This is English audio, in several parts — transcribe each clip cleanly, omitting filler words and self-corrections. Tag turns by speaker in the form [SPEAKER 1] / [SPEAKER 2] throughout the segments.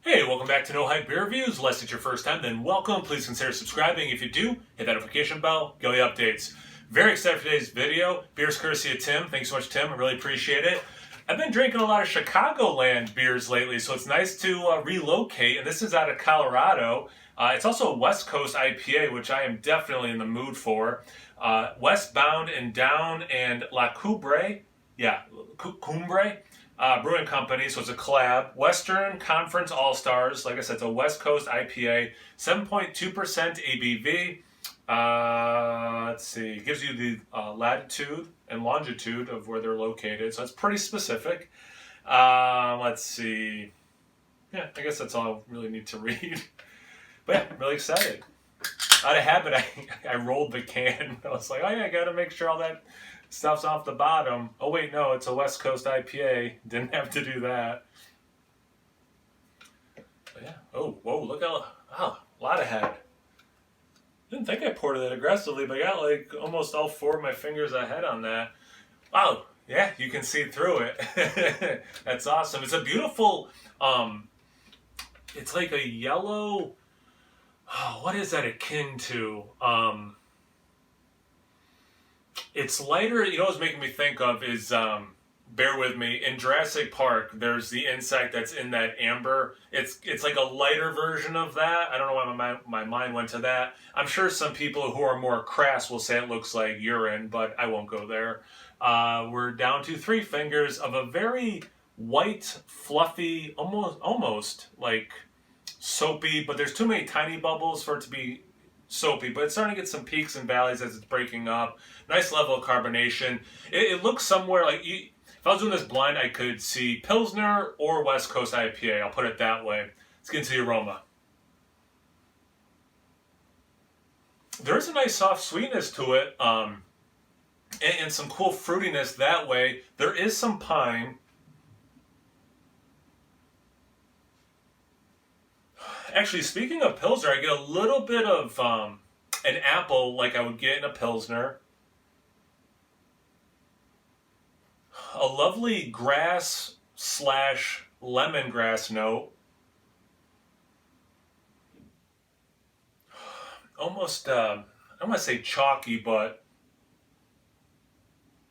[SPEAKER 1] Hey, welcome back to No Hype Beer Reviews. Unless it's your first time, then welcome. Please consider subscribing. If you do, hit that notification bell, get all the updates. Very excited for today's video. Beer's courtesy of Tim. Thanks so much, Tim. I really appreciate it. I've been drinking a lot of Chicagoland beers lately, so it's nice to relocate. And this is out of Colorado. It's also a West Coast IPA, which I am definitely in the mood for. Westbound and Down and La Cumbre. Yeah, Cumbre. Brewing Company, so it's a collab. Western Conference All-Stars. Like I said, it's a West Coast IPA. 7.2% ABV. Let's see. It gives you the latitude and longitude of where they're located, so it's pretty specific. Let's see. Yeah, I guess that's all I really need to read. But yeah, I'm really excited. Out of habit, I rolled the can. I was like, oh yeah, I gotta make sure all that stuff's off the bottom. Oh wait, no, it's a West Coast IPA. Didn't have to do that. But yeah. Oh, whoa, look how, wow, a lot of head. Didn't think I poured it that aggressively, but I got like almost all four of my fingers ahead on that. Wow, yeah, you can see through it. That's awesome. It's a beautiful, it's like a yellow, oh, what is that akin to? It's lighter. You know what's making me think of is, bear with me, in Jurassic Park, there's the insect that's in that amber. It's like a lighter version of that. I don't know why my mind went to that. I'm sure some people who are more crass will say it looks like urine, but I won't go there. We're down to 3 fingers of a very white, fluffy, almost like soapy, but there's too many tiny bubbles for it to be soapy, but it's starting to get some peaks and valleys as it's breaking up. Nice level of carbonation. It looks somewhere like, if I was doing this blind, I could see Pilsner or West Coast IPA. I'll put it that way. Let's get into the aroma. There is a nice soft sweetness to it, and some cool fruitiness that way. There is some pine. Actually, speaking of Pilsner, I get a little bit of an apple like I would get in a Pilsner. A lovely grass / lemongrass note. Almost, I don't want to say chalky, but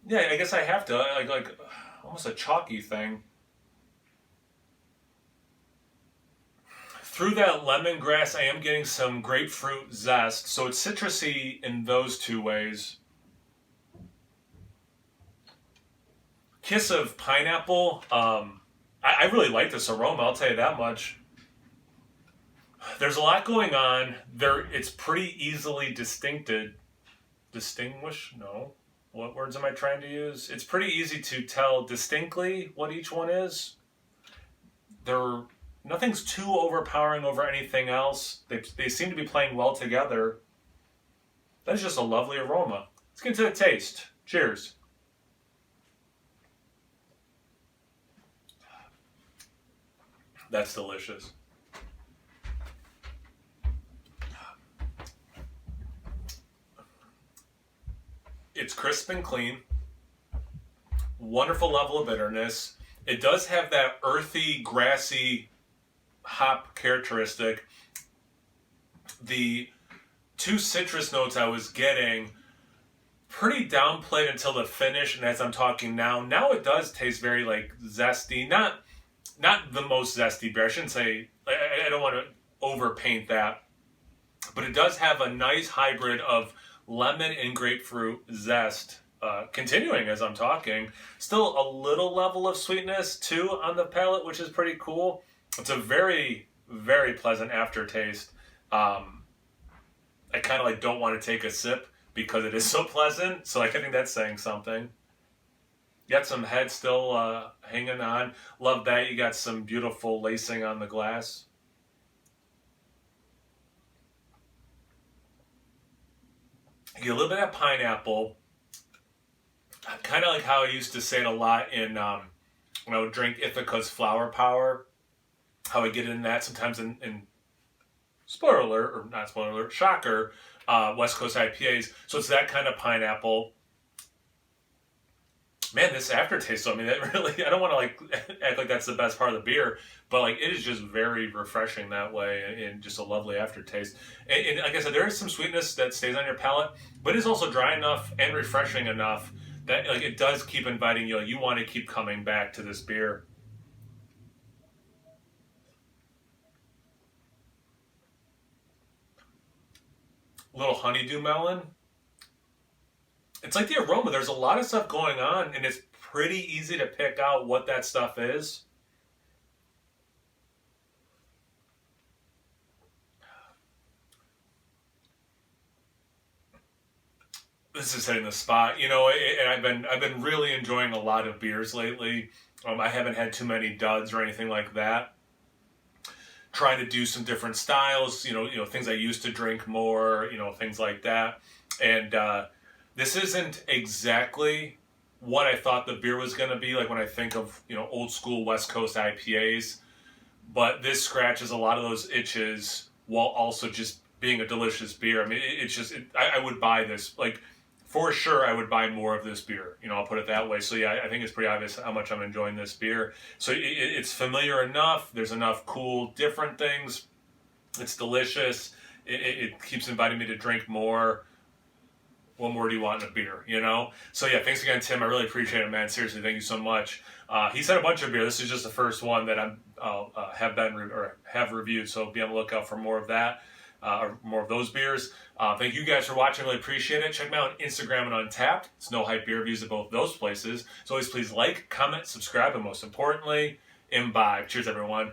[SPEAKER 1] yeah, I guess I have to. Like almost a chalky thing. Through that lemongrass, I am getting some grapefruit zest, so it's citrusy in those 2 ways. Kiss of pineapple. I really like this aroma, I'll tell you that much. There's a lot going on. It's pretty easily distinguished. No. What words am I trying to use? It's pretty easy to tell distinctly what each one is. Nothing's too overpowering over anything else. They seem to be playing well together. That's just a lovely aroma. Let's get into the taste. Cheers. That's delicious. It's crisp and clean. Wonderful level of bitterness. It does have that earthy, grassy hop characteristic. The 2 citrus notes I was getting pretty downplayed until the finish, and as I'm talking now it does taste very like zesty. Not the most zesty beer. I shouldn't say, I don't want to overpaint that, but it does have a nice hybrid of lemon and grapefruit zest. Continuing as I'm talking, still a little level of sweetness too on the palate, which is pretty cool. It's a very, very pleasant aftertaste. I kind of like don't want to take a sip because it is so pleasant. So like, I think that's saying something. Got some head still hanging on. Love that. You got some beautiful lacing on the glass. You get a little bit of pineapple. Kind of like how I used to say it a lot in when I would drink Ithaca's Flower Power. How I get in that sometimes in spoiler alert, or not spoiler alert, shocker, West Coast IPAs. So it's that kind of pineapple. Man, this aftertaste, I mean, that really, I don't want to like act like that's the best part of the beer, but like it is just very refreshing that way and just a lovely aftertaste. And like I said, there is some sweetness that stays on your palate, but it's also dry enough and refreshing enough that like it does keep inviting you. Like, you want to keep coming back to this beer. A little honeydew melon. It's like the aroma. There's a lot of stuff going on, and it's pretty easy to pick out what that stuff is. This is hitting the spot, you know. And I've been really enjoying a lot of beers lately. I haven't had too many duds or anything like that. Trying to do some different styles, things I used to drink more, things like that. And this isn't exactly what I thought the beer was going to be like when I think of, old school West Coast IPAs. But this scratches a lot of those itches while also just being a delicious beer. I mean, it's just, I would buy this. Like, for sure, I would buy more of this beer. I'll put it that way. So yeah, I think it's pretty obvious how much I'm enjoying this beer. So it's familiar enough. There's enough cool, different things. It's delicious. It keeps inviting me to drink more. What more do you want in a beer, So yeah, thanks again, Tim. I really appreciate it, man. Seriously, thank you so much. He said a bunch of beer. This is just the first one that have reviewed. So be on the lookout for more of that. Or more of those beers. Thank you guys for watching. Really appreciate it. Check me out on Instagram and Untapped. It's No Hype Beer Reviews at both those places. As always, please like, comment, subscribe, and most importantly, imbibe. Cheers, everyone.